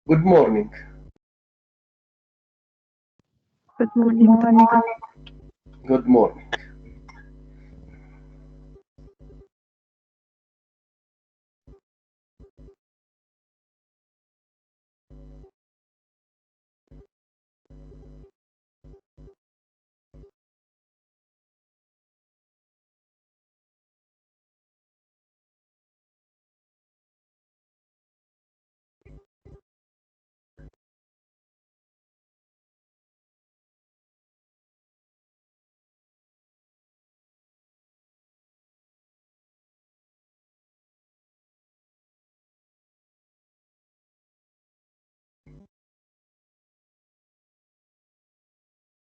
Good morning. Good morning, Doctor. Good morning.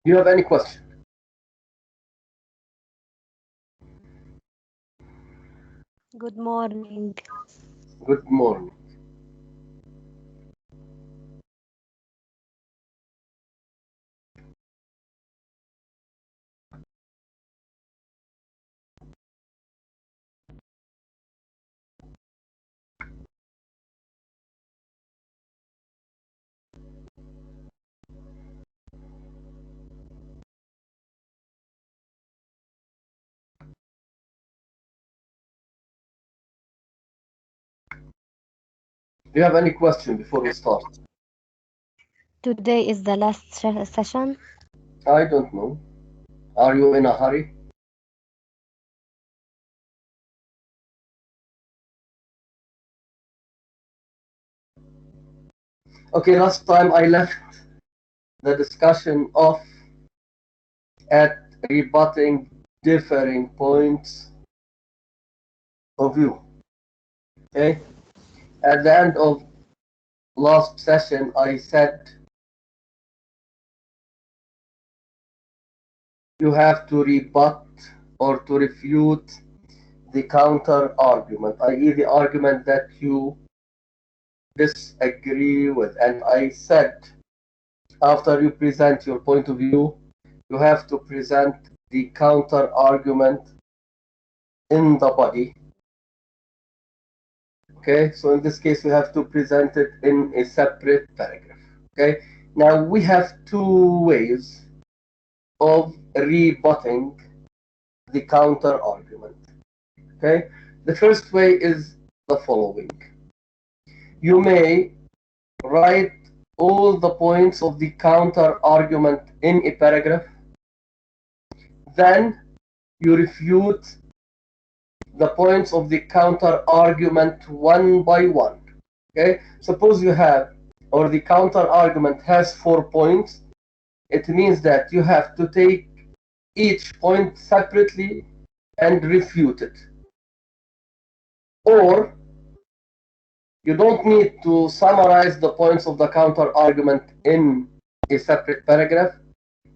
Do you have any question? Good morning. Good morning. Do you have any question before we start? Today is the last session. I don't know. Are you in a hurry? Okay, last time I left the discussion off at rebutting differing points of view. Okay? At the end of last session, I said you have to rebut or to refute the counter argument, i.e. the argument that you disagree with. And I said, after you present your point of view, you have to present the counter argument in the body. Okay, so in this case, we have to present it in a separate paragraph. Okay, now we have two ways of rebutting the counter argument. Okay, the first way is the following. You may write all the points of the counter argument in a paragraph, then you refute the points of the counter argument one by one. Okay, suppose you have, or the counter argument has 4 points. It means that you have to take each point separately and refute it. Or you don't need to summarize the points of the counter argument in a separate paragraph.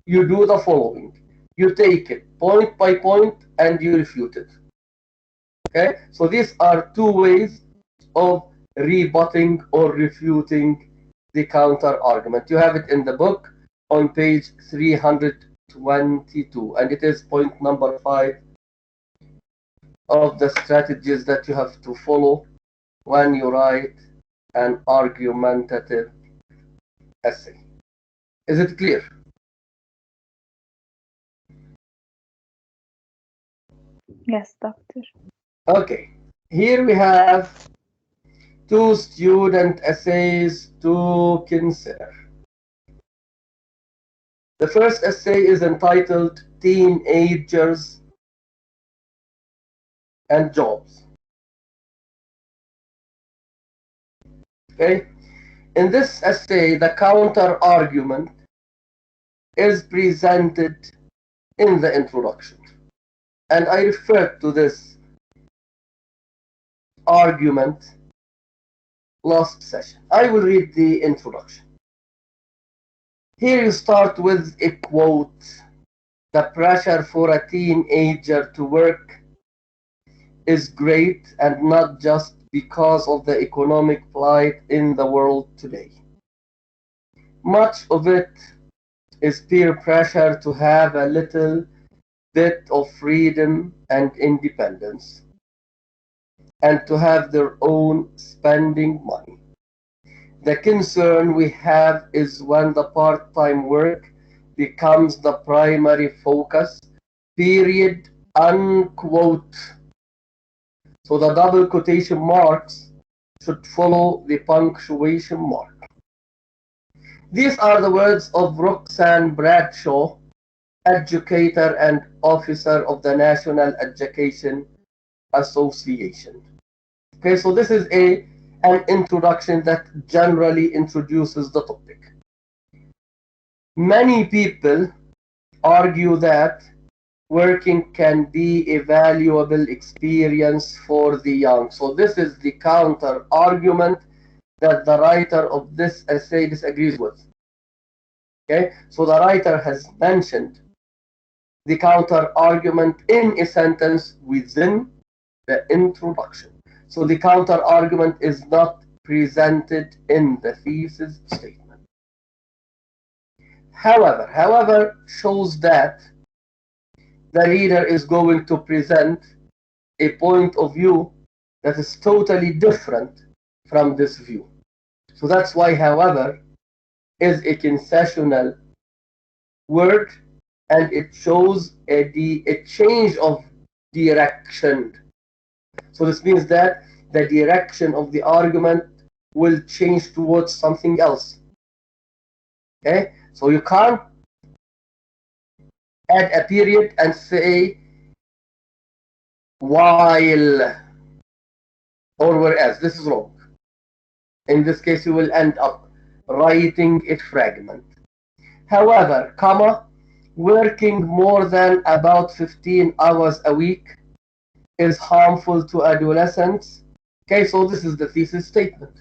You do the following. You take it point by point and you refute it. Okay, so these are two ways of rebutting or refuting the counter argument. You have it in the book on page 322, and it is point number 5 of the strategies that you have to follow when you write an argumentative essay. Is it clear? Yes, Doctor. Okay, here we have two student essays to consider. The first essay is entitled Teenagers and Jobs. Okay, in this essay, the counter argument is presented in the introduction, and I referred to this argument last session. I will read the introduction. Here you start with a quote. The pressure for a teenager to work is great, and not just because of the economic plight in the world today. Much of it is peer pressure to have a little bit of freedom and independence, and to have their own spending money. The concern we have is when the part-time work becomes the primary focus, period, unquote. So the double quotation marks should follow the punctuation mark. These are the words of Roxanne Bradshaw, educator and officer of the National Education Association. Okay, so this is an introduction that generally introduces the topic. Many people argue that working can be a valuable experience for the young. So this is the counter argument that the writer of this essay disagrees with. Okay, so the writer has mentioned the counter argument in a sentence within the introduction. So the counter argument is not presented in the thesis statement. However, shows that the reader is going to present a point of view that is totally different from this view. So that's why, however, is a concessional word, and it shows a change of direction. So this means that the direction of the argument will change towards something else. Okay, so you can't add a period and say while or whereas. This is wrong. In this case, you will end up writing a fragment. However, comma, working more than about 15 hours a week is harmful to adolescents. Okay, so this is the thesis statement.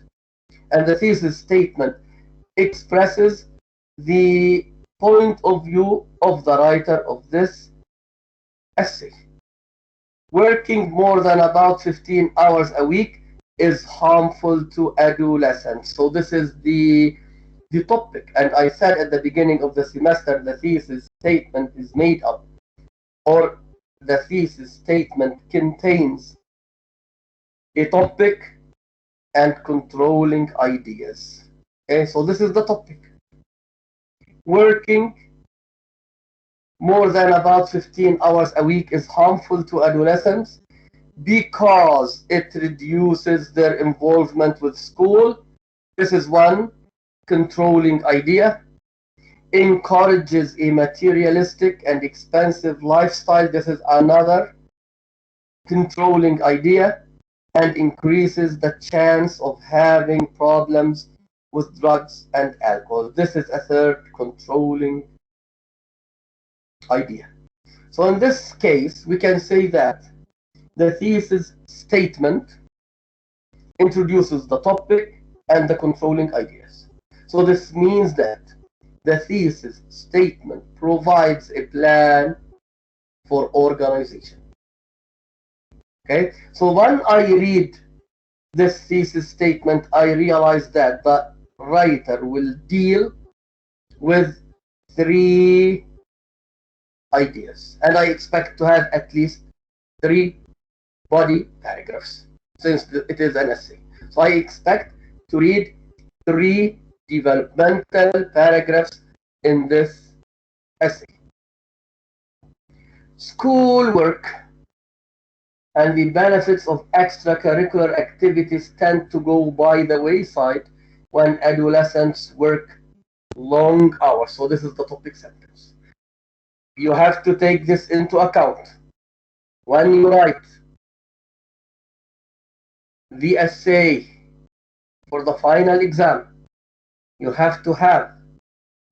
And the thesis statement expresses the point of view of the writer of this essay. Working more than about 15 hours a week is harmful to adolescents. So this is the topic. And I said at the beginning of the semester, the thesis statement is made up, or the thesis statement contains a topic and controlling ideas. Okay, so this is the topic. Working more than about 15 hours a week is harmful to adolescents because it reduces their involvement with school. This is one controlling idea. Encourages a materialistic and expensive lifestyle. This is another controlling idea. And increases the chance of having problems with drugs and alcohol. This is a third controlling idea. So in this case, we can say that the thesis statement introduces the topic and the controlling ideas. So this means that the thesis statement provides a plan for organization. Okay, so when I read this thesis statement, I realize that the writer will deal with 3 ideas, and I expect to have at least 3 body paragraphs since it is an essay. So I expect to read 3 developmental paragraphs in this essay. Schoolwork and the benefits of extracurricular activities tend to go by the wayside when adolescents work long hours. So this is the topic sentence. You have to take this into account when you write the essay for the final exam. You have to have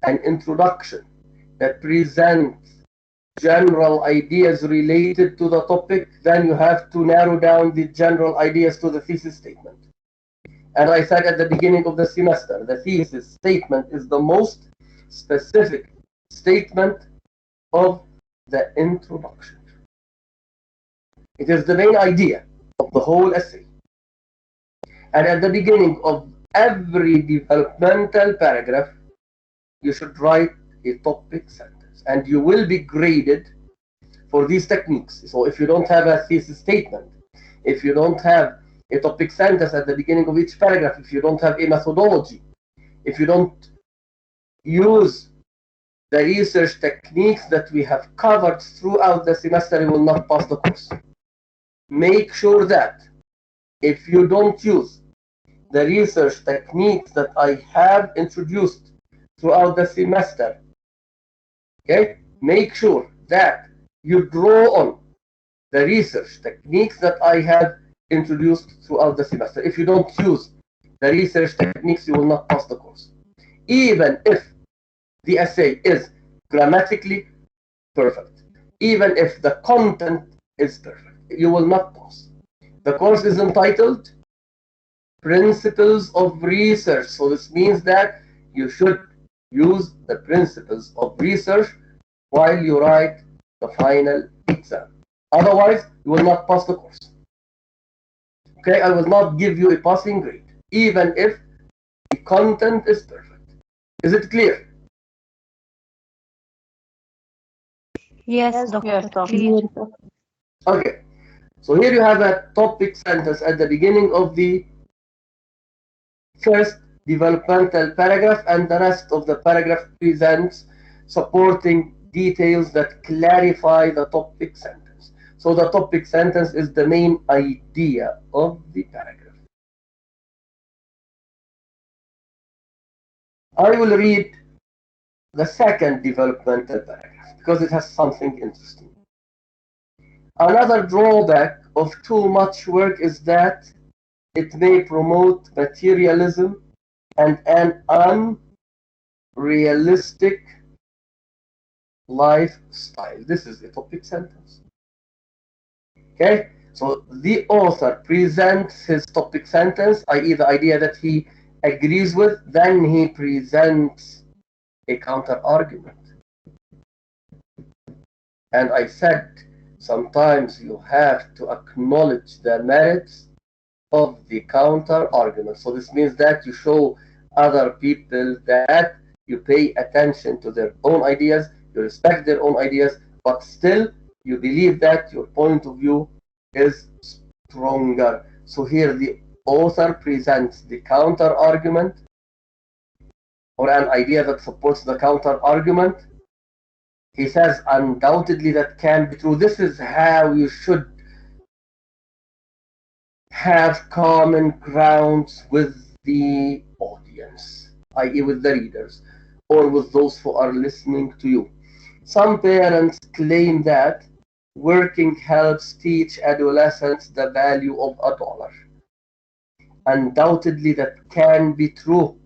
an introduction that presents general ideas related to the topic. Then you have to narrow down the general ideas to the thesis statement. And I said at the beginning of the semester, the thesis statement is the most specific statement of the introduction. It is the main idea of the whole essay. And at the beginning of every developmental paragraph, you should write a topic sentence. And you will be graded for these techniques. So if you don't have a thesis statement, if you don't have a topic sentence at the beginning of each paragraph, if you don't have a methodology, if you don't use the research techniques that we have covered throughout the semester, you will not pass the course. Make sure that if you don't use the research techniques that I have introduced throughout the semester, okay, make sure that you draw on the research techniques that I have introduced throughout the semester. If you don't use the research techniques, you will not pass the course. Even if the essay is grammatically perfect, even if the content is perfect, you will not pass. The course is entitled Principles of Research. So this means that you should use the principles of research while you write the final exam. Otherwise, you will not pass the course. Okay, I will not give you a passing grade, even if the content is perfect. Is it clear? Yes, Doctor. Clear. Okay, so here you have a topic sentence at the beginning of the first developmental paragraph, and the rest of the paragraph presents supporting details that clarify the topic sentence. So the topic sentence is the main idea of the paragraph. I will read the second developmental paragraph because it has something interesting. Another drawback of too much work is that it may promote materialism and an unrealistic lifestyle. This is the topic sentence. Okay, so the author presents his topic sentence, i.e. the idea that he agrees with, then he presents a counter argument. And I said sometimes you have to acknowledge the merits of the counter argument. So this means that you show other people that you pay attention to their own ideas, you respect their own ideas, but still you believe that your point of view is stronger. So here the author presents the counter argument, or an idea that supports the counter argument. He says undoubtedly that can be true. This is how you should have common grounds with the audience, i.e. with the readers, or with those who are listening to you. Some parents claim that working helps teach adolescents the value of $1. Undoubtedly that can be true.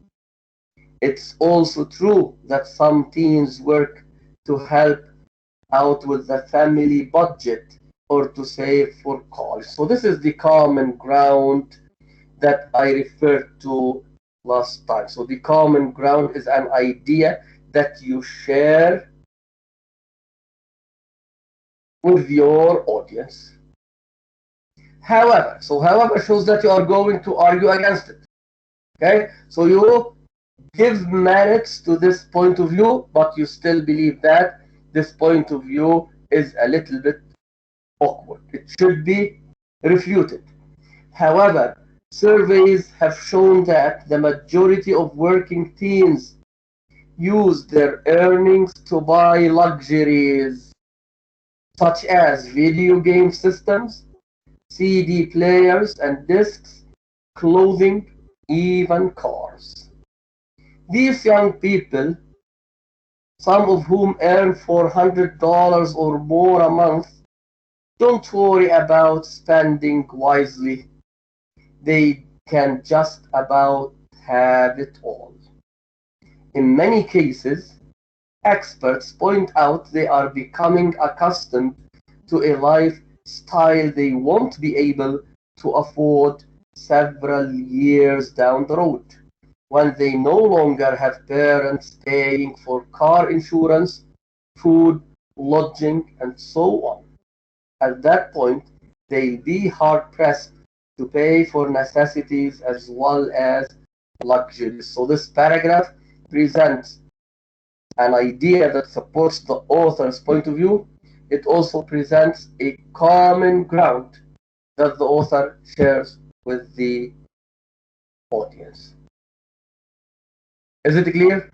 It's also true that some teens work to help out with the family budget or to save for college. So this is the common ground that I referred to last time. So the common ground is an idea that you share with your audience. However shows that you are going to argue against it. Okay, so you give merits to this point of view, but you still believe that this point of view is a little bit awkward. It should be refuted. However, surveys have shown that the majority of working teens use their earnings to buy luxuries such as video game systems, CD players and discs, clothing, even cars. These young people, some of whom earn $400 or more a month, don't worry about spending wisely. They can just about have it all. In many cases, experts point out they are becoming accustomed to a lifestyle they won't be able to afford several years down the road, when they no longer have parents paying for car insurance, food, lodging, and so on. At that point, they'll be hard-pressed to pay for necessities as well as luxuries. So this paragraph presents an idea that supports the author's point of view. It also presents a common ground that the author shares with the audience. Is it clear?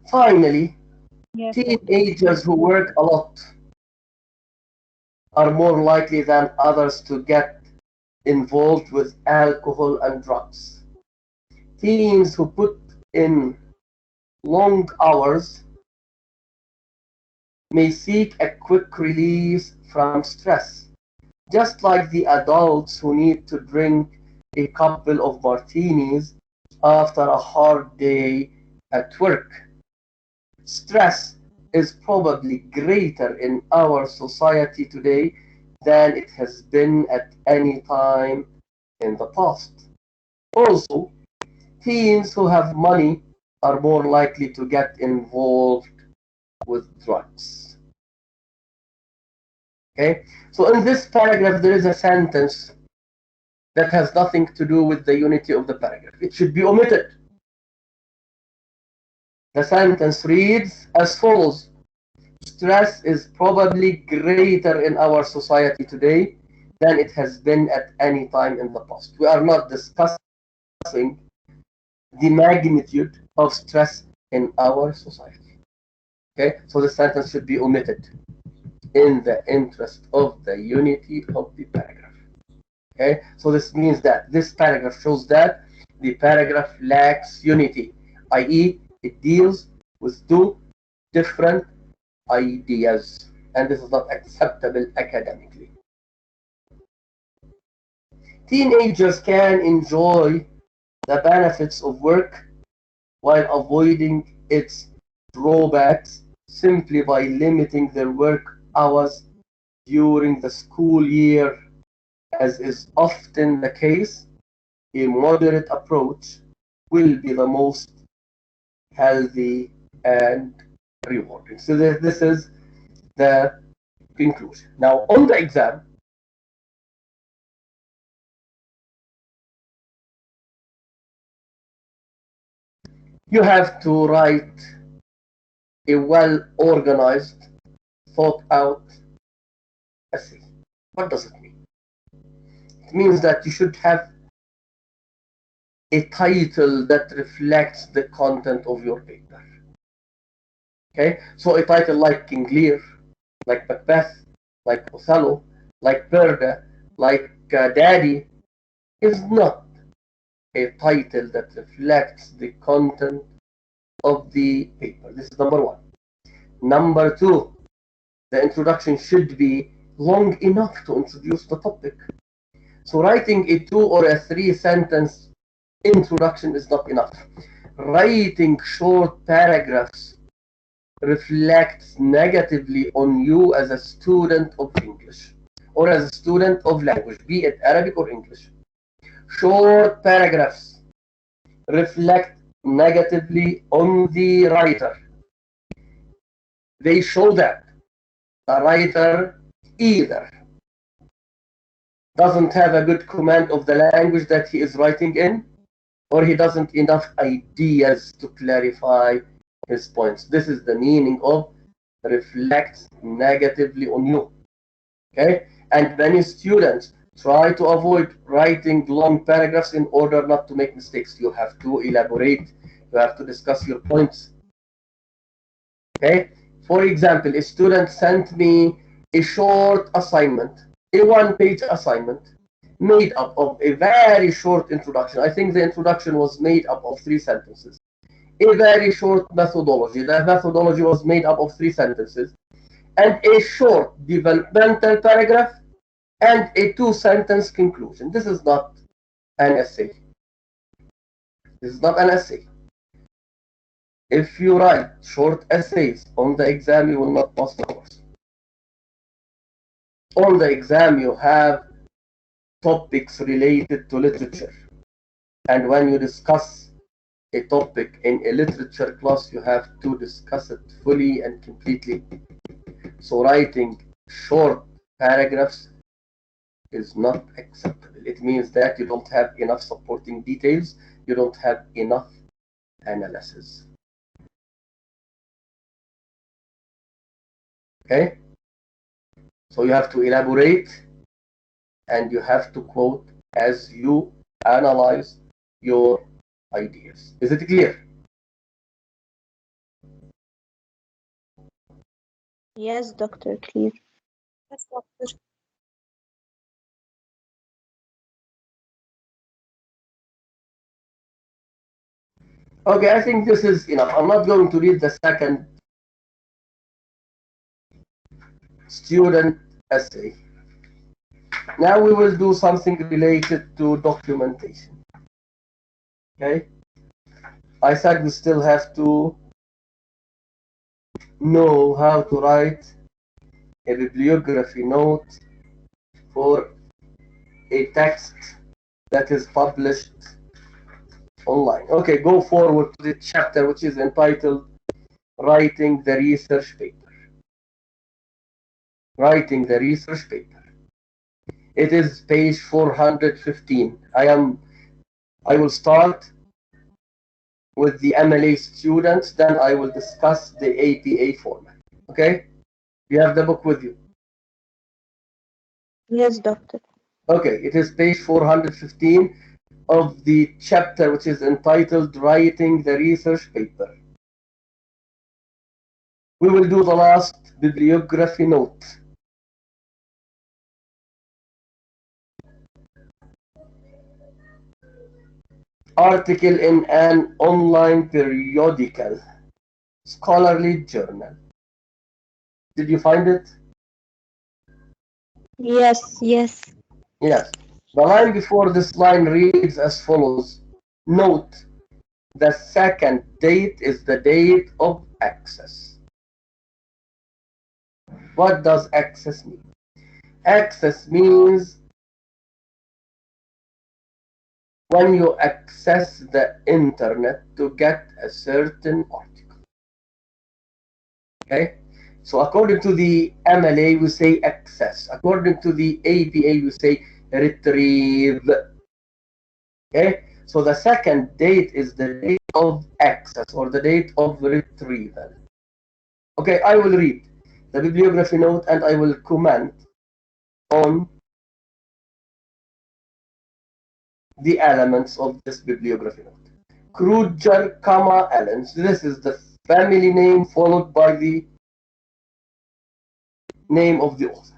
Finally, Yes, teenagers who work a lot are more likely than others to get involved with alcohol and drugs. Teens who put in long hours may seek a quick release from stress, just like the adults who need to drink a couple of martinis after a hard day at work. Stress is probably greater in our society today than it has been at any time in the past. Also, teens who have money are more likely to get involved with drugs. Okay, so in this paragraph there is a sentence that has nothing to do with the unity of the paragraph. It should be omitted. The sentence reads as follows: stress is probably greater in our society today than it has been at any time in the past. We are not discussing the magnitude of stress in our society. Okay, so the sentence should be omitted in the interest of the unity of the paragraph. Okay, so this means that this paragraph shows that the paragraph lacks unity, i.e., it deals with two different ideas, and this is not acceptable academically. Teenagers can enjoy the benefits of work while avoiding its drawbacks simply by limiting their work hours during the school year. As is often the case, a moderate approach will be the most healthy and rewarding. So this is the conclusion. Now, on the exam, you have to write a well-organized, thought-out essay. What does it mean? It means that you should have a title that reflects the content of your paper. Okay, so a title like King Lear, like Macbeth, like Othello, like Perda, like Daddy is not a title that reflects the content of the paper. This is number one. Number two, the introduction should be long enough to introduce the topic. So writing a 2 or a 3 sentence introduction is not enough. Writing short paragraphs reflects negatively on you as a student of English or as a student of language, be it Arabic or English. Short paragraphs reflect negatively on the writer. They show that the writer either doesn't have a good command of the language that he is writing in, or he doesn't enough ideas to clarify his points. This is the meaning of reflects negatively on you. Okay, and many students try to avoid writing long paragraphs in order not to make mistakes. You have to elaborate, you have to discuss your points. Okay, for example, a student sent me a short assignment, a one-page assignment made up of a very short introduction. I think the introduction was made up of 3 sentences. A very short methodology. The methodology was made up of 3 sentences. And a short developmental paragraph and a 2-sentence conclusion. This is not an essay. This is not an essay. If you write short essays on the exam, you will not pass the course. On the exam, you have topics related to literature. And when you discuss a topic in a literature class, you have to discuss it fully and completely. So writing short paragraphs is not acceptable. It means that you don't have enough supporting details, you don't have enough analysis. Okay? So you have to elaborate and you have to quote as you analyze your ideas. Is it clear? Yes, doctor, clear. Yes, doctor. Okay, I think this is enough. I'm not going to read the second student essay. Now we will do something related to documentation. Okay? I said we still have to know how to write a bibliography note for a text that is published online. Okay, go forward to the chapter which is entitled Writing the Research Paper. Writing the Research Paper. It is page 415. I will start with the MLA students, then I will discuss the APA format. Okay? You have the book with you. Yes, doctor. Okay, it is page 415 of the chapter which is entitled Writing the Research Paper. We will do the last bibliography note. Article in an online periodical, scholarly journal. Did you find it? Yes. Yes. Yes. The line before this line reads as follows. Note, the second date is the date of access. What does access mean? Access means when you access the internet to get a certain article. Okay? So according to the MLA, we say access. According to the APA, we say retrieve. Okay? So the second date is the date of access or the date of retrieval. Okay, I will read the bibliography note and I will comment on the elements of this bibliography note. Kruger, Allens. This is the family name followed by the name of the author.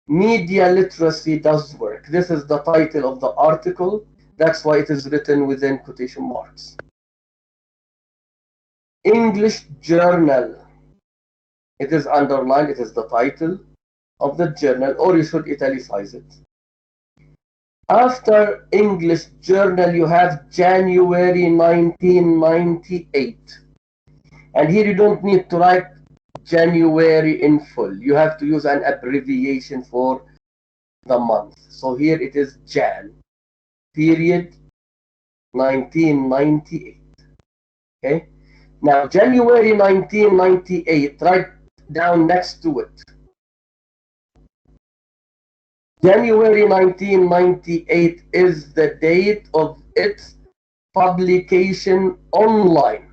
Media literacy does work. This is the title of the article. That's why it is written within quotation marks. English journal. It is underlined. It is the title of the journal, or you should italicize it. After English journal, you have January 1998. And here you don't need to write January in full. You have to use an abbreviation for the month. So here it is Jan, period 1998. Okay. Now January 1998, write down next to it. January 1998 is the date of its publication online.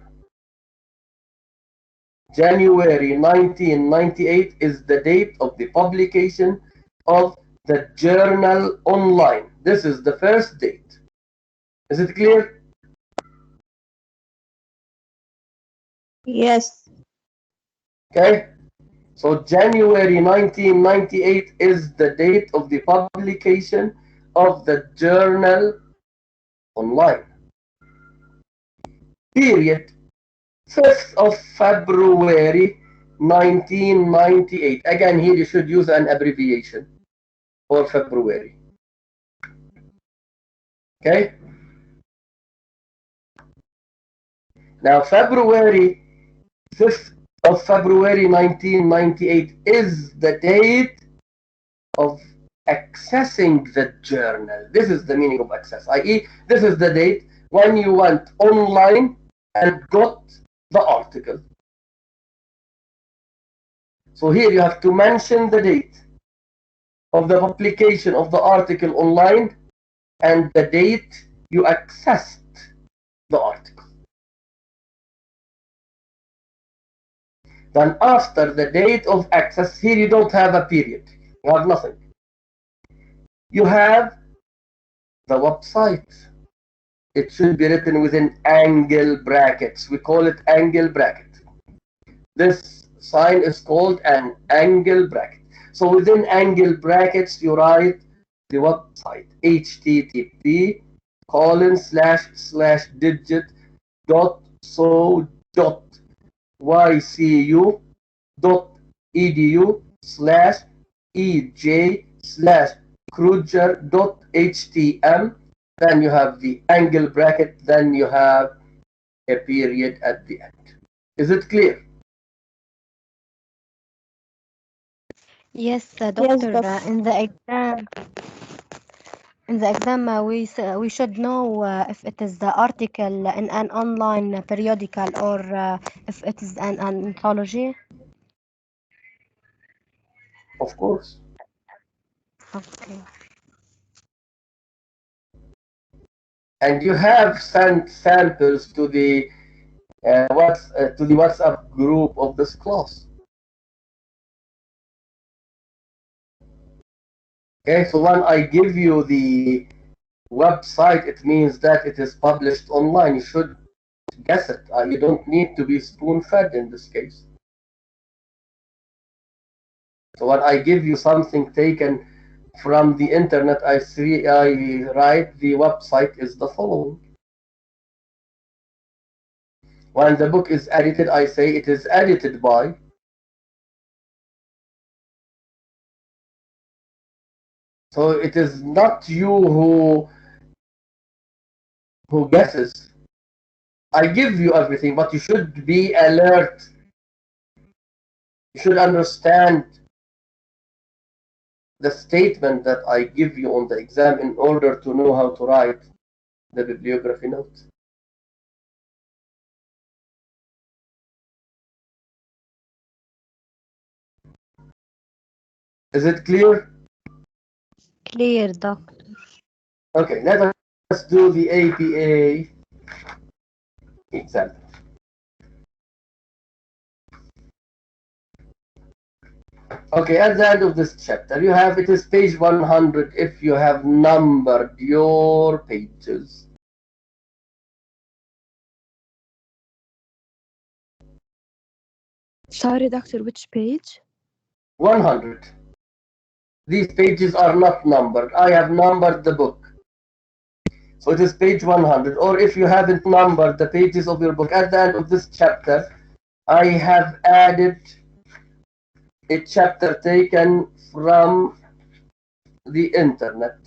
January 1998 is the date of the publication of the journal online. This is the first date. Is it clear? Yes. Okay. So January 1998 is the date of the publication of the journal online. Period. 5th of February 1998. Again, here you should use an abbreviation for February. Okay? Now, February 5th of February 1998 is the date of accessing the journal. This is the meaning of access, i.e., this is the date when you went online and got the article. So here you have to mention the date of the publication of the article online and the date you accessed the article. Then after the date of access, here you don't have a period. You have nothing. You have the website. It should be written within angle brackets. We call it angle bracket. This sign is called an angle bracket. So within angle brackets, you write the website, http://digit.so.ycu.edu/ej/kruger.htm. Then you have the angle bracket, then you have a period at the end. Is it clear? Yes, Yes, doctor. doctor. In the exam, we should know if it is the article in an online periodical or if it is an anthology. Of course. Okay. And you have sent samples to the WhatsApp group of this class. Okay, so when I give you the website, it means that it is published online. You should guess it. You don't need to be spoon-fed in this case. So when I give you something taken from the internet, I write the website is the following. When the book is edited, I say it is edited by. So it is not you who guesses. I give you everything, but you should be alert. You should understand the statement that I give you on the exam in order to know how to write the bibliography notes. Is it clear? Clear, doctor. Okay, let us do the APA example. Okay, at the end of this chapter, you have, it is page 100 if you have numbered your pages. Sorry, doctor, which page? 100. These pages are not numbered. I have numbered the book. So it is page 100. Or if you haven't numbered the pages of your book, at the end of this chapter, I have added a chapter taken from the internet.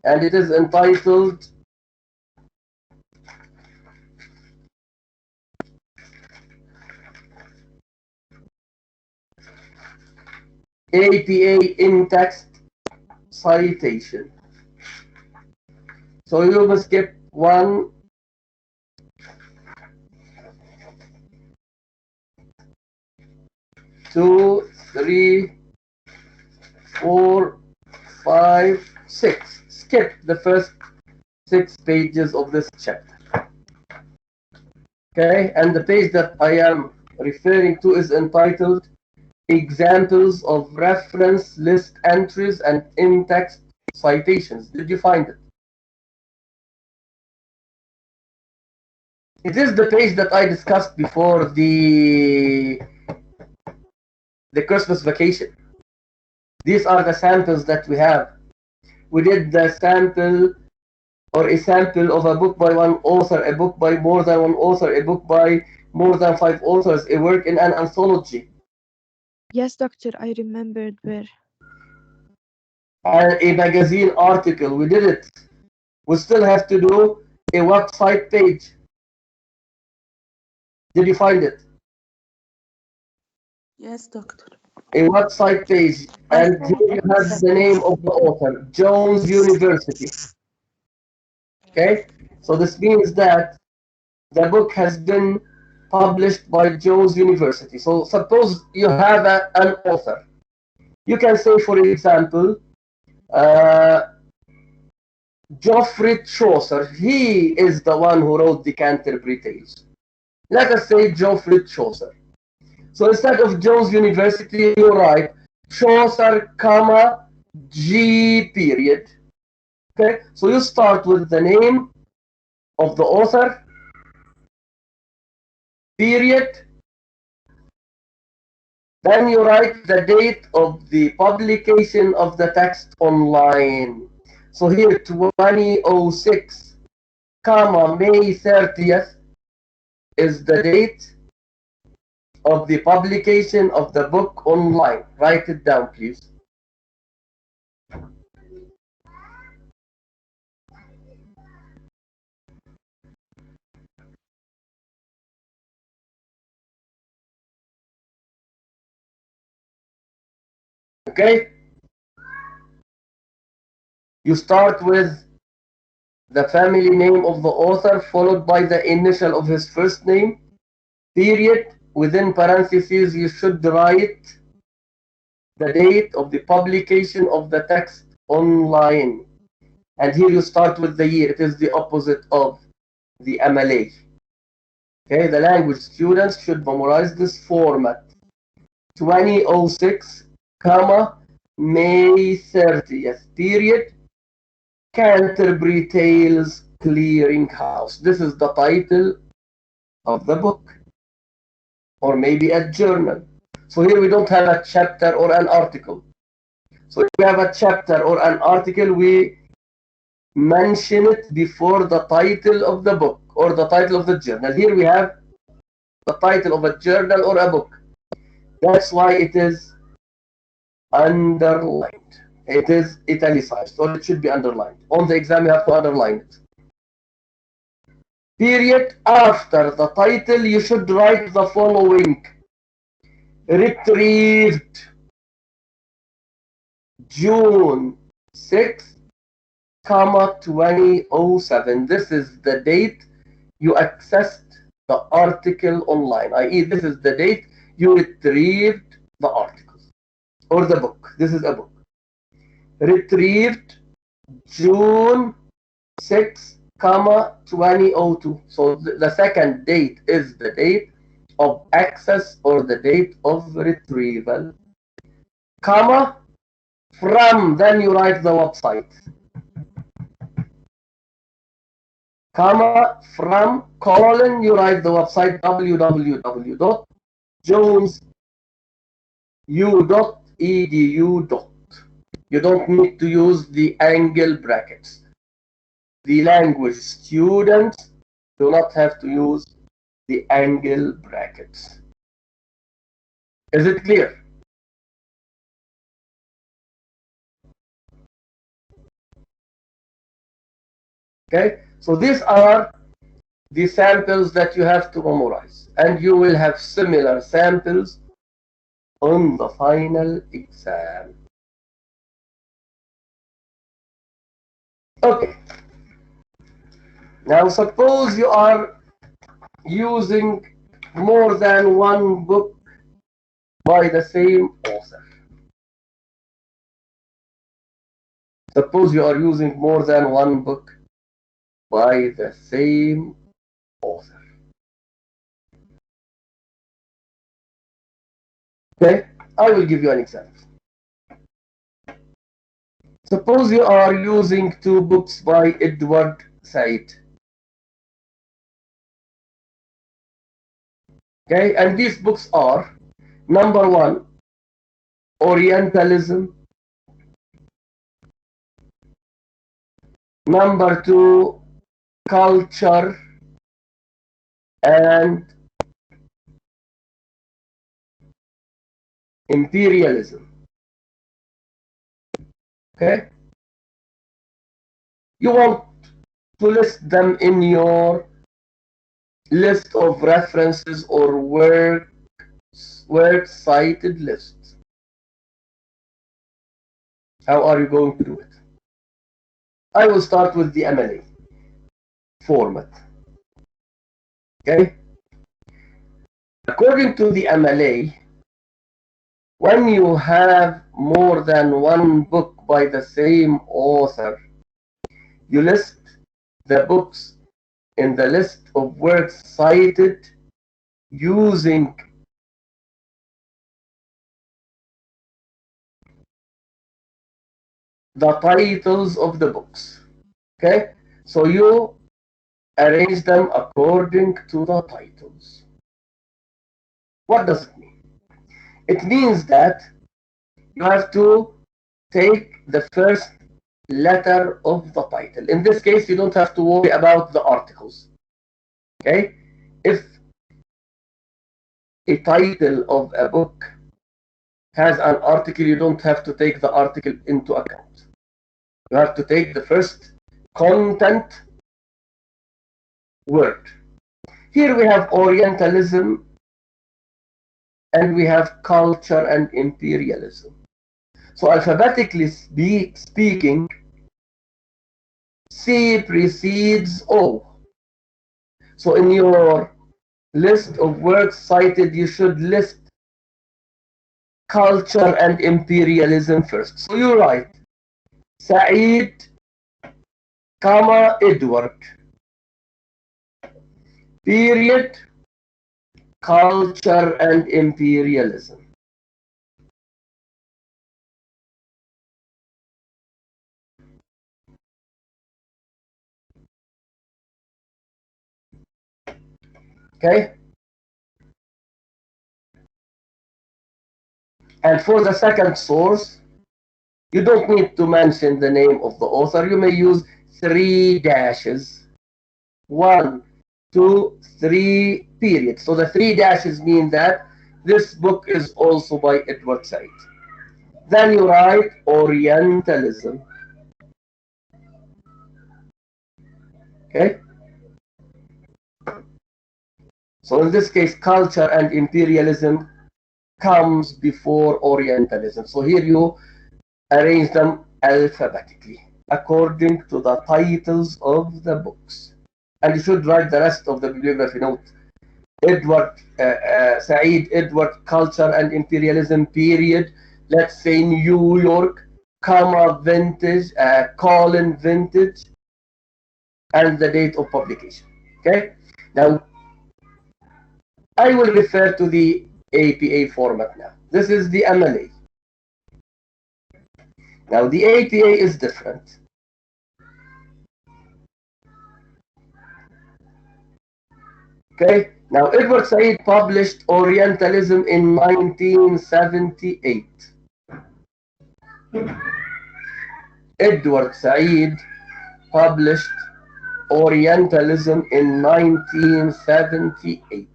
And it is entitled APA in-text citation. So you must skip 1, 2, 3, 4, 5, 6. Skip the first 6 pages of this chapter. Okay, and the page that I am referring to is entitled Examples of Reference List Entries and In-Text Citations. Did you find it? It is the page that I discussed before the Christmas vacation. These are the samples that we have. We did the sample or a sample of a book by one author, a book by more than one author, a book by more than 5 authors, a work in an anthology. Yes, doctor, I remembered where. And a magazine article. We did it. We still have to do a website page. Did you find it? Yes, doctor. A website page, and here you have the name of the author, Jones University. Okay, so this means that the book has been published by Jones University. So suppose you have an author. You can say, for example, Geoffrey Chaucer. He is the one who wrote the Canterbury Tales. Let us say Geoffrey Chaucer. So instead of Jones University, you write Chaucer, comma, G period. Okay, so you start with the name of the author, period. Then you write the date of the publication of the text online. So here 2006, comma, May 30th is the date of the publication of the book online. Write it down, please. Okay? You start with the family name of the author, followed by the initial of his first name, period. Within parentheses, you should write the date of the publication of the text online. And here you start with the year. It is the opposite of the MLA. Okay, the language students should memorize this format. 2006, comma, May 30th, period, Canterbury Tales Clearinghouse. This is the title of the book, or maybe a journal. So here we don't have a chapter or an article. So if we have a chapter or an article, we mention it before the title of the book or the title of the journal. Here we have the title of a journal or a book. That's why it is underlined. It is italicized, or it should be underlined. On the exam, you have to underline it. Period. After the title, you should write the following. Retrieved June 6th, comma, 2007. This is the date you accessed the article online, i.e. this is the date you retrieved the article or the book. This is a book. Retrieved June 6, comma, 2002. So the second date is the date of access or the date of retrieval, comma, from, then you write the website, comma, from, colon, you write the website www.jonesu.edu. You don't need to use the angle brackets. The language students do not have to use the angle brackets. Is it clear? Okay, so these are the samples that you have to memorize, and you will have similar samples on the final exam. Okay, now suppose you are using more than one book by the same author. Suppose you are using more than one book by the same author. Okay, I will give you an example. Suppose you are using two books by Edward Said. Okay, and these books are, number one, Orientalism. Number two, Culture and Imperialism. Okay, you want to list them in your list of references or works cited lists. How are you going to do it? I will start with the MLA format. Okay, according to the MLA, when you have more than one book by the same author, you list the books in the list of works cited using the titles of the books. Okay, so you arrange them according to the titles. What does it mean? It means that you have to take the first letter of the title. In this case, you don't have to worry about the articles. Okay, if a title of a book has an article, you don't have to take the article into account. You have to take the first content word. Here we have Orientalism and we have culture and imperialism. So alphabetically speaking, C precedes O. So in your list of works cited, you should list culture and imperialism first. So you write Saeed, Edward, period, culture and imperialism. Okay? And for the second source, you don't need to mention the name of the author. You may use 3 dashes. 1, 2, 3, period. So the 3 dashes mean that this book is also by Edward Said. Then you write Orientalism. Okay? So in this case, culture and imperialism comes before Orientalism. So here you arrange them alphabetically according to the titles of the books. And you should write the rest of the bibliography note. Edward Said, Edward, culture and imperialism, period. Let's say New York, comma, vintage, colon, vintage, and the date of publication. Okay? Now, I will refer to the APA format now. This is the MLA. Now, the APA is different. Okay, now Edward Said published Orientalism in 1978. Edward Said published Orientalism in 1978.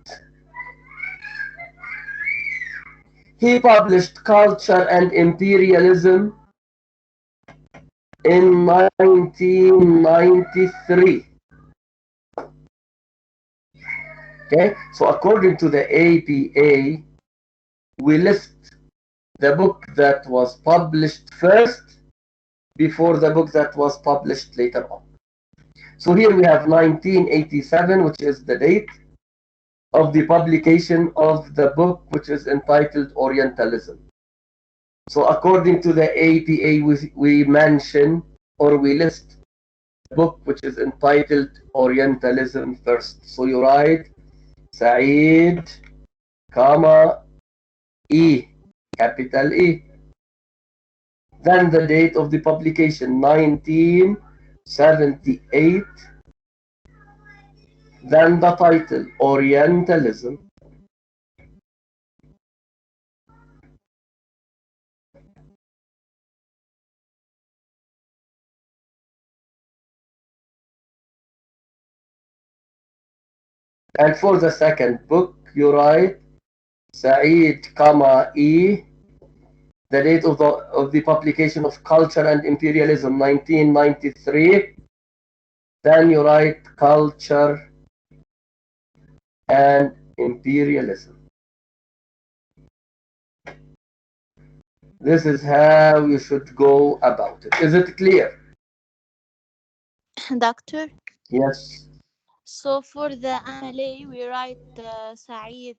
He published Culture and Imperialism in 1993. Okay, so according to the APA, we list the book that was published first before the book that was published later on. So here we have 1987, which is the date of the publication of the book, which is entitled Orientalism. So according to the APA, we mention or we list the book which is entitled Orientalism first. So you write Said, comma, E, capital E. Then the date of the publication, 1978. Then the title, Orientalism. And for the second book, you write Said, comma, E, the date of the publication of Culture and Imperialism, 1993. Then you write Culture and Imperialism. This is how you should go about it. Is it clear? Doctor, Yes. so for the MLA, we write Saeed,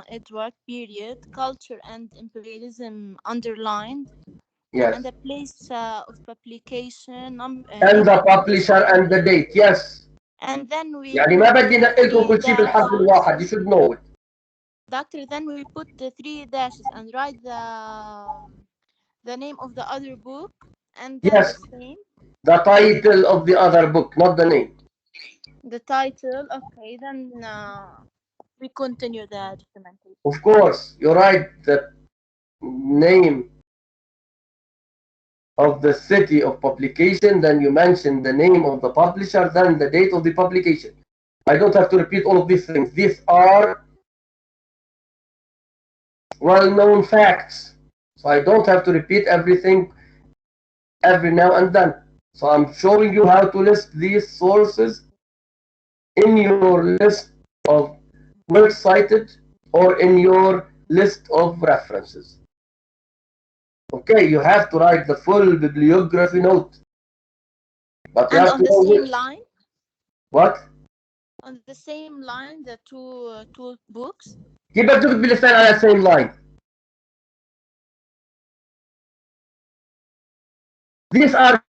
Edward, period, culture and imperialism underlined, Yes. and the place of publication, And the publisher and the date. Yes. and then we يعني put ما بدي نقلكم three كل شيء بالحرف dashes. الواحد. You should know it. Doctor, then we put the 3 dashes and write the name of the other book, And then Yes, the same, the title of the other book, not the name. the title. Okay, then we continue the documentation. Of course, you write the name of the city of publication, then you mention the name of the publisher, then the date of the publication. I don't have to repeat all of these things. These are well-known facts. So I don't have to repeat everything every now and then. So I'm showing you how to list these sources in your list of works cited or in your list of references. Okay, you have to write the full bibliography note. But you And have on to the know same which. line, What؟ on the same line, the two books. كيف بدك تكتب اللسان على same line؟ These are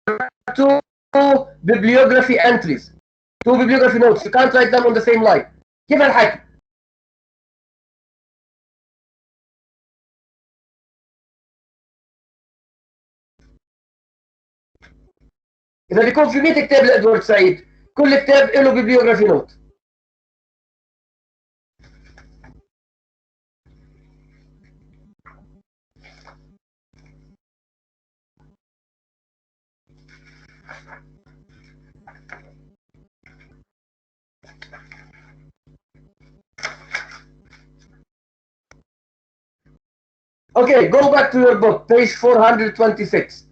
two bibliography entries, two bibliography notes. You can't write them on the same line. كيف الحكي؟ إذا بيكون في 100 كتاب لإدوارد سعيد، كل كتاب له bibliography note. Okay, go back to your book, page 426.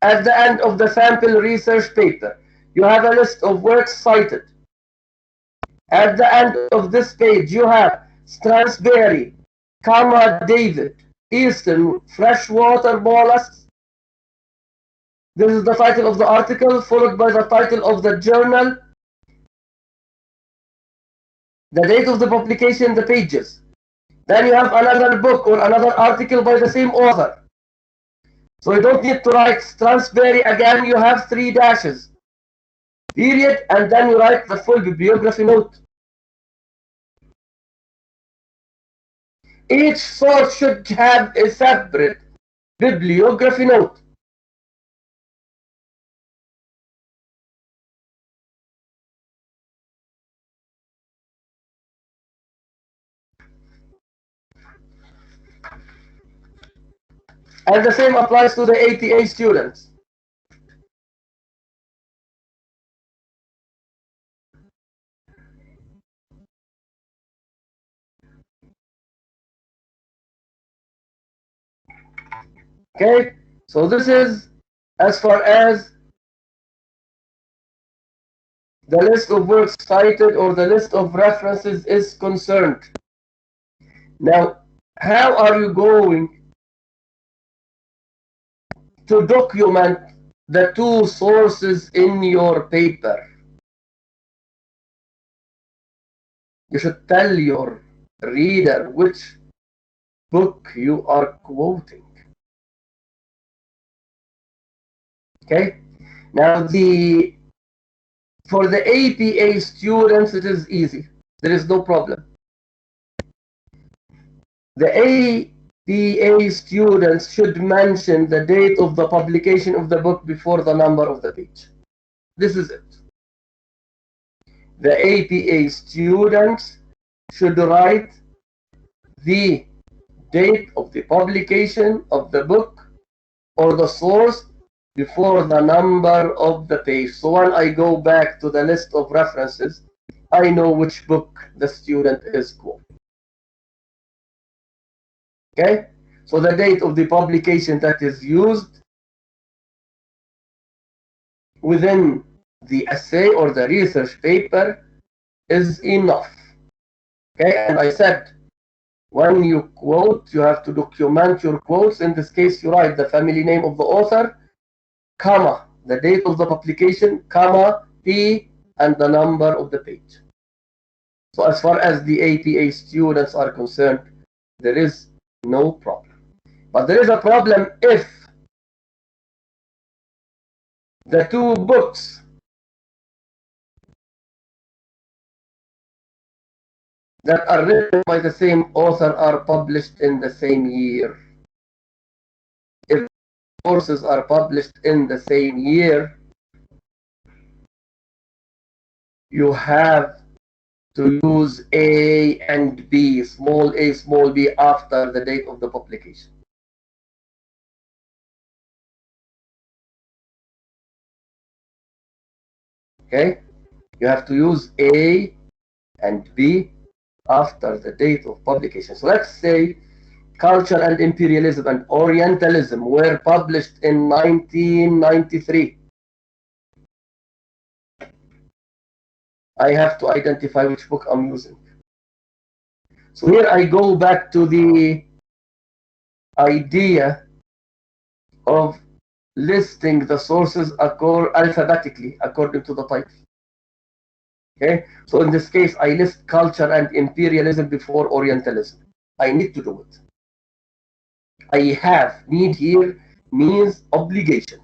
At the end of the sample research paper, you have a list of works cited. At the end of this page, you have Stransberry, David, Eastern freshwater mollusks. This is the title of the article, followed by the title of the journal, the date of the publication, the pages. Then you have another book or another article by the same author. So you don't need to write Stransberry again, you have 3 dashes. Period, and then you write the full bibliography note. Each source should have a separate bibliography note. And the same applies to the ATA students. Okay, so this is as far as the list of works cited or the list of references is concerned. Now, how are you going to document the 2 sources in your paper? You should tell your reader which book you are quoting. Okay, now for the APA students it is easy, there is no problem. The APA students should mention the date of the publication of the book before the number of the page. This is it. The APA students should write the date of the publication of the book or the source before the number of the page. So when I go back to the list of references, I know which book the student is quoting. Okay, so the date of the publication that is used within the essay or the research paper is enough. Okay, and I said when you quote, you have to document your quotes. In this case, you write the family name of the author, comma, the date of the publication, comma, P, and the number of the page. So as far as the APA students are concerned, there is no problem. But there is a problem if the 2 books that are written by the same author are published in the same year. If sources are published in the same year, you have to use A and B, small a, small b, after the date of the publication. Okay? You have to use A and B after the date of publication. So let's say Culture and Imperialism and Orientalism were published in 1993. I have to identify which book I'm using. So here I go back to the idea of listing the sources alphabetically according to the title. Okay, so in this case, I list Culture and Imperialism before Orientalism. I need to do it. Need here means obligation.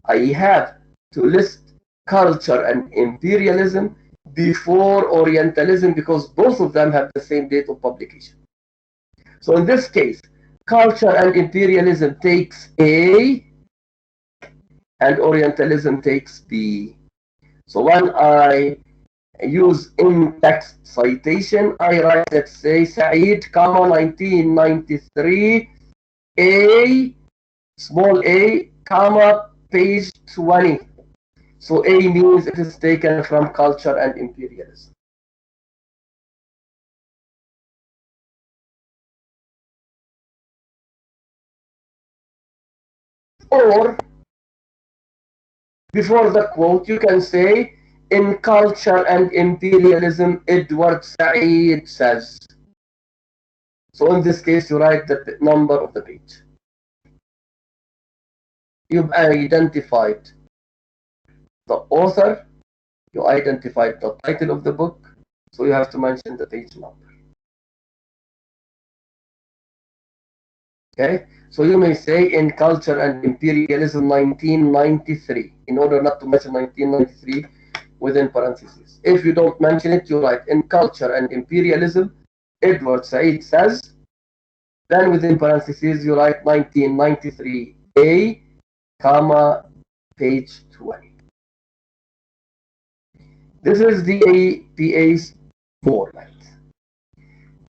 I have to list Culture and Imperialism before Orientalism because both of them have the same date of publication. So in this case, Culture and Imperialism takes A and Orientalism takes B. So when I use in-text citation, I write, let's say, Saeed, 1993, A, small a, page 20. So A means it is taken from Culture and Imperialism. Or, before the quote, you can say, in Culture and Imperialism, Edward Said says. So in this case, you write the number of the page. You've identified the author, you identified the title of the book, so you have to mention the page number. Okay, so you may say in Culture and Imperialism 1993, in order not to mention 1993 within parentheses. If you don't mention it, you write in Culture and Imperialism, Edward Said says, then within parentheses you write 1993 A, page 20. This is the APA's format.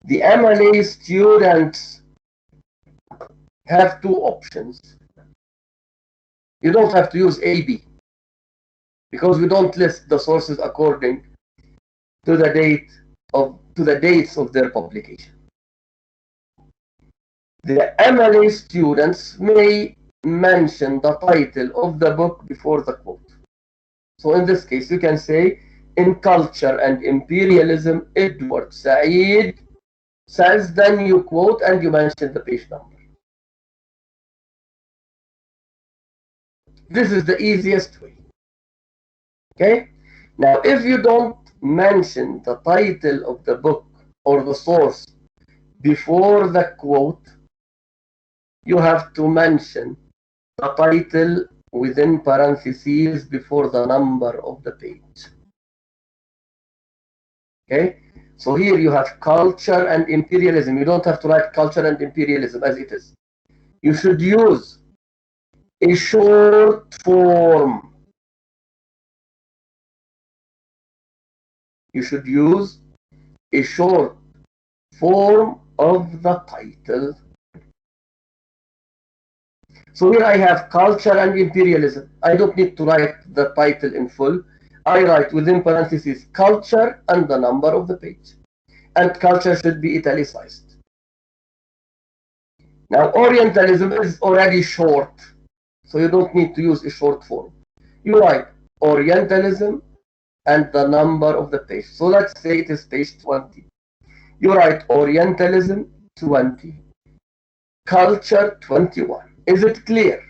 The MLA students have two options. You don't have to use AB because we don't list the sources according to the dates of their publication. The MLA students may mention the title of the book before the quote. So in this case, you can say, in Culture and Imperialism, Edward Said says, then you quote and you mention the page number. This is the easiest way. Okay? Now, if you don't mention the title of the book or the source before the quote, you have to mention the title within parentheses before the number of the page. Okay? So here you have Culture and Imperialism. You don't have to write Culture and Imperialism as it is. You should use a short form. You should use a short form of the title. So here I have Culture and Imperialism. I don't need to write the title in full. I write within parentheses Culture and the number of the page. And Culture should be italicized. Now Orientalism is already short, so you don't need to use a short form. You write Orientalism and the number of the page. So let's say it is page 20. You write Orientalism 20, Culture 21. Is it clear?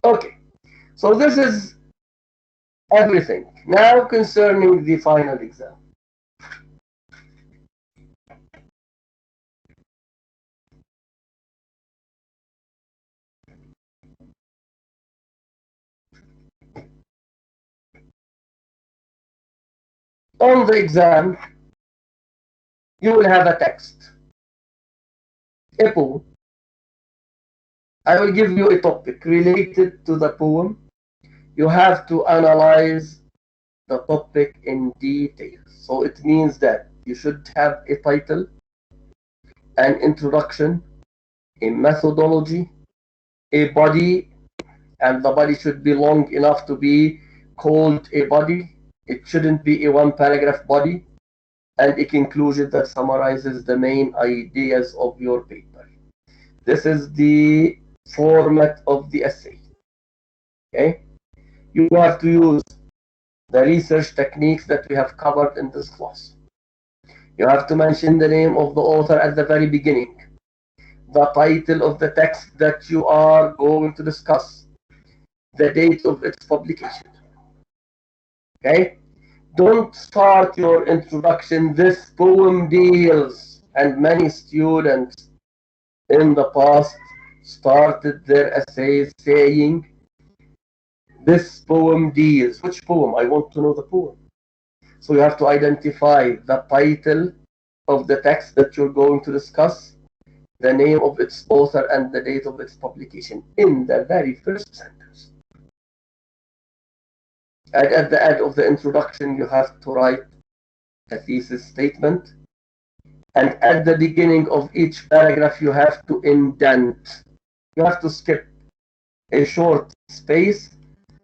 Okay, so this is everything. Now concerning the final exam. On the exam, you will have a text, a poem. I will give you a topic related to the poem. You have to analyze the topic in detail. So it means that you should have a title, an introduction, a methodology, a body, and the body should be long enough to be called a body. It shouldn't be a one-paragraph body, and a conclusion that summarizes the main ideas of your paper. This is the format of the essay. Okay? You have to use the research techniques that we have covered in this class. You have to mention the name of the author at the very beginning, the title of the text that you are going to discuss, the date of its publication. Okay? Don't start your introduction, this poem deals, and many students in the past started their essays saying, this poem deals. Which poem? I want to know the poem. So you have to identify the title of the text that you're going to discuss, the name of its author, and the date of its publication in the very first sentence. And at the end of the introduction, you have to write a thesis statement. And at the beginning of each paragraph, you have to indent. You have to skip a short space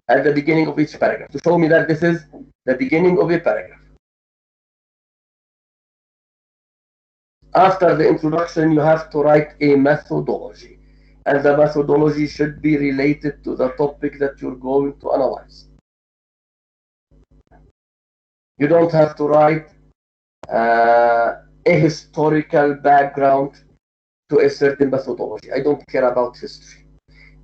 at the beginning of each paragraph to show me that this is the beginning of a paragraph. After the introduction, you have to write a methodology, and the methodology should be related to the topic that you're going to analyze. You don't have to write a historical background to a certain methodology. I don't care about history.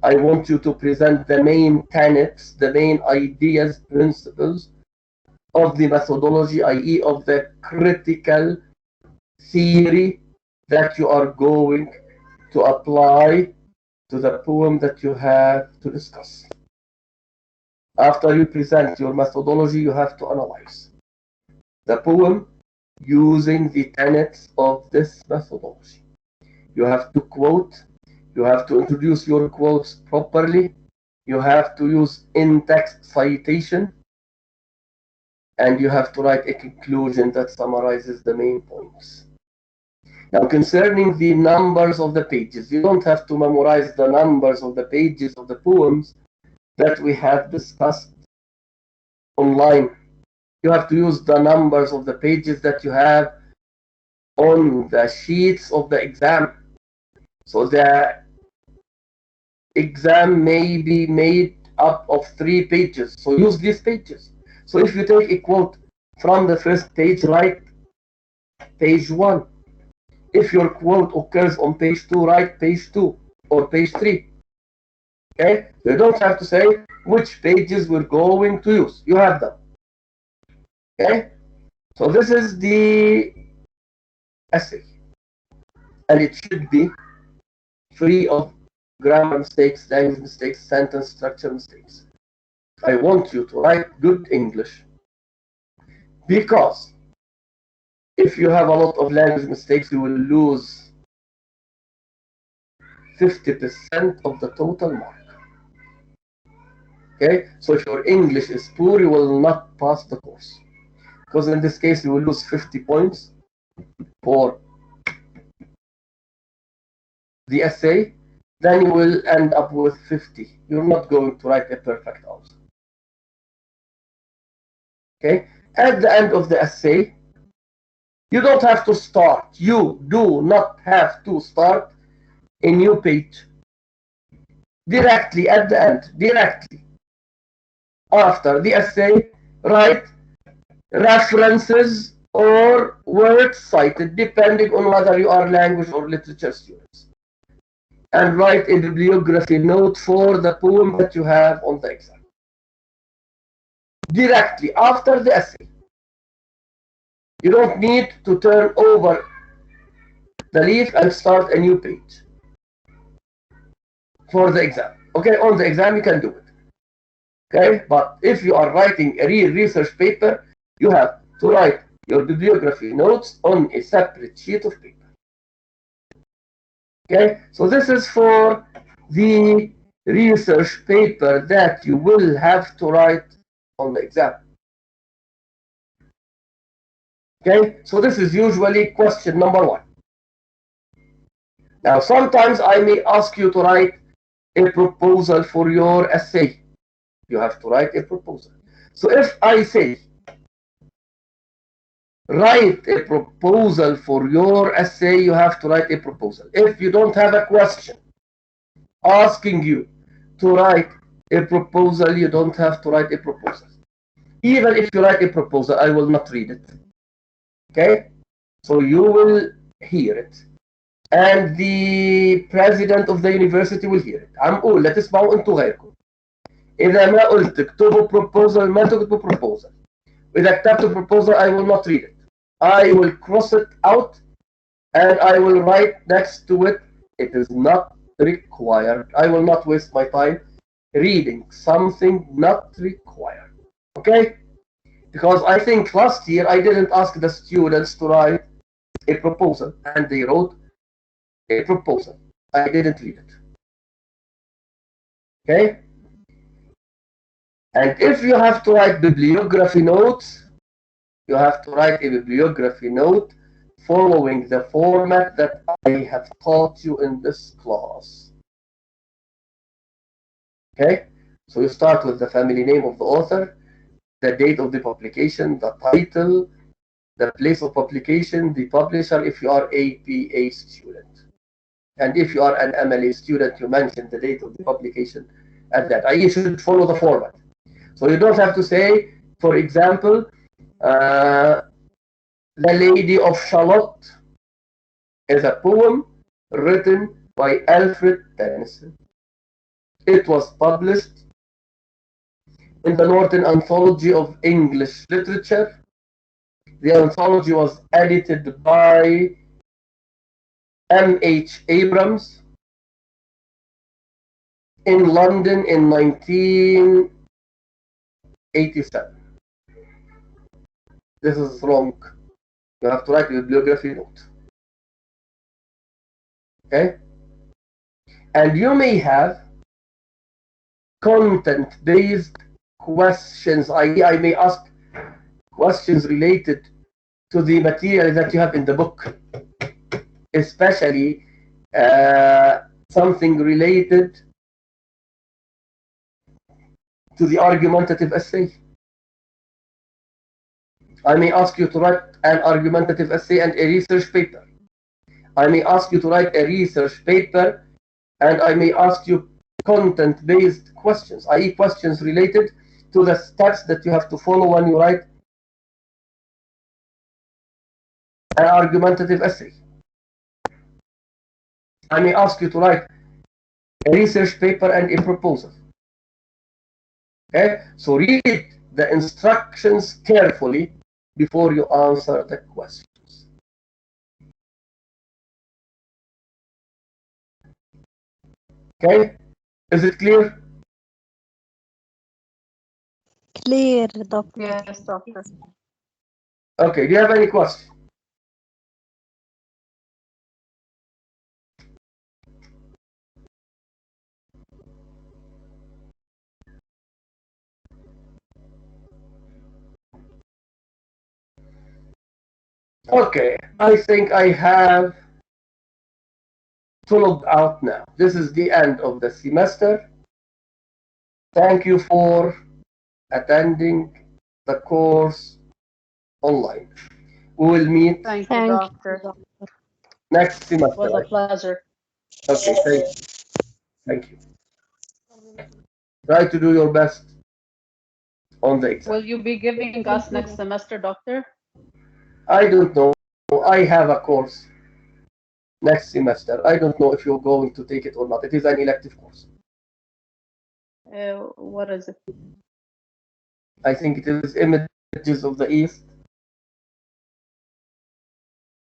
I want you to present the main tenets, the main ideas, principles of the methodology, i.e. of the critical theory that you are going to apply to the poem that you have to discuss. After you present your methodology, you have to analyze the poem using the tenets of this methodology. You have to quote, you have to introduce your quotes properly, you have to use in-text citation, and you have to write a conclusion that summarizes the main points. Now, concerning the numbers of the pages, you don't have to memorize the numbers of the pages of the poems that we have discussed online. You have to use the numbers of the pages that you have on the sheets of the exam. So the exam may be made up of 3 pages. So use these pages. So if you take a quote from the first page, write page 1. If your quote occurs on page 2, write page 2 or page 3. Okay? You don't have to say which pages we're going to use. You have them. Okay? So this is the essay. And it should be free of grammar mistakes, language mistakes, sentence structure mistakes. I want you to write good English, because if you have a lot of language mistakes, you will lose 50% of the total mark. Okay, so if your English is poor, you will not pass the course, because in this case you will lose 50 points for the essay, then you will end up with 50. You're not going to write a perfect answer. Okay, at the end of the essay, you don't have to start. You do not have to start a new page. Directly at the end, directly after the essay, write references or words cited, depending on whether you are language or literature students, and write a bibliography note for the poem that you have on the exam. Directly after the essay. You don't need to turn over the leaf and start a new page for the exam. Okay, on the exam you can do it. Okay, but if you are writing a real research paper, you have to write your bibliography notes on a separate sheet of paper. Okay, so this is for the research paper that you will have to write on the exam. Okay, so this is usually question number 1. Now, sometimes I may ask you to write a proposal for your essay. You have to write a proposal. So if I say, write a proposal for your essay, you have to write a proposal. If you don't have a question asking you to write a proposal, you don't have to write a proposal. Even if you write a proposal, I will not read it. Okay? So you will hear it. And the president of the university will hear it. عم قول لا تسمعوا انتوا غيركم. إذا ما قلت اكتبوا proposal ما تكتبوا proposal. إذا كتبت proposal I will not read it. I will cross it out and I will write next to it, it is not required. I will not waste my time reading something not required. Okay? Because I think last year I didn't ask the students to write a proposal and they wrote a proposal. I didn't read it. Okay? And if you have to write bibliography notes, you have to write a bibliography note following the format that I have taught you in this class. Okay? So you start with the family name of the author, the date of the publication, the title, the place of publication, the publisher if you are APA student. And if you are an MLA student, you mention the date of the publication at that. You should follow the format. So you don't have to say, for example, The Lady of Shalott is a poem written by Alfred Tennyson. It was published in the Northern Anthology of English Literature. The anthology was edited by M.H. Abrams in London in 1987. This is wrong. You have to write a bibliography note. Okay? And you may have content-based questions, i.e. I may ask questions related to the material that you have in the book, especially something related to the argumentative essay. I may ask you to write an argumentative essay and a research paper. I may ask you to write a research paper and I may ask you content-based questions, i.e. questions related to the steps that you have to follow when you write an argumentative essay. I may ask you to write a research paper and a proposal. Okay, so read the instructions carefully before you answer the questions. Okay, is it clear? Clear, Doctor. Yes, doctor. Okay, do you have any questions? Okay, I think I have to log out now. This is the end of the semester. Thank you for attending the course online. We will meet Thank you, Thank doctor. you. next It semester. was a pleasure. Okay, thank you. Try to do your best on the exam. Will you be giving us next semester, doctor? I don't know. I have a course next semester. I don't know if you're going to take it or not. It is an elective course. What is it? I think it is Images of the East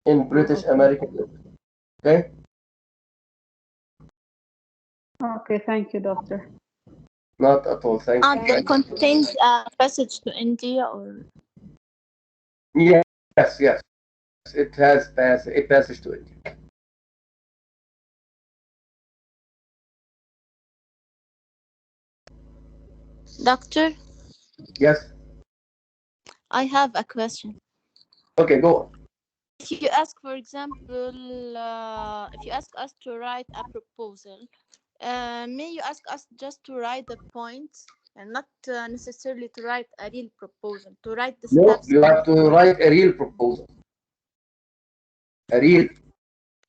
in British American. Okay? Okay, thank you, doctor. Not at all. Thank you. It contains a passage to India or Yes, yes. It has a passage to it. Doctor, Yes. I have a question. Okay, go on. If you ask, for example, if you ask us to write a proposal, may you ask us just to write the points and not necessarily to write a real proposal, to write the No, steps? you have to write a real proposal. A real.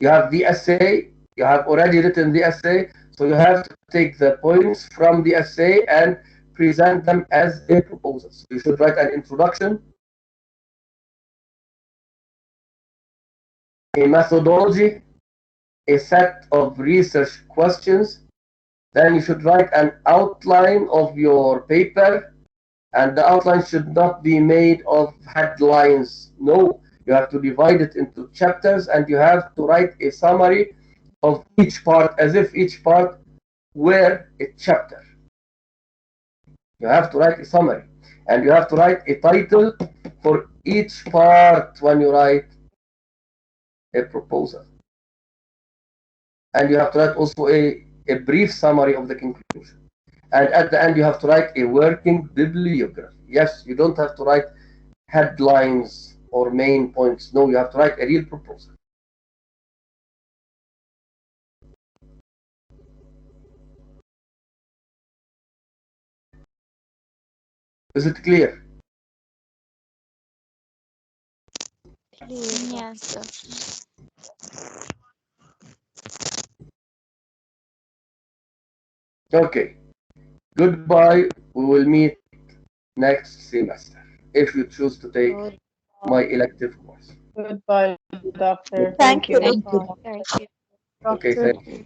You have the essay. You have already written the essay, so you have to take the points from the essay and present them as a proposal. So you should write an introduction, a methodology, a set of research questions. Then you should write an outline of your paper, and the outline should not be made of headlines. No, you have to divide it into chapters, and you have to write a summary of each part as if each part were a chapter. You have to write a summary, and you have to write a title for each part when you write a proposal. And you have to write also a brief summary of the conclusion. And at the end, you have to write a working bibliography. Yes, you don't have to write headlines or main points. No, you have to write a real proposal. Is it clear? Yes, Doctor. Okay. Goodbye. We will meet next semester if you choose to take my elective course. Goodbye, doctor. Thank Thank you. you. Thank you. Okay, Doctor. thank you.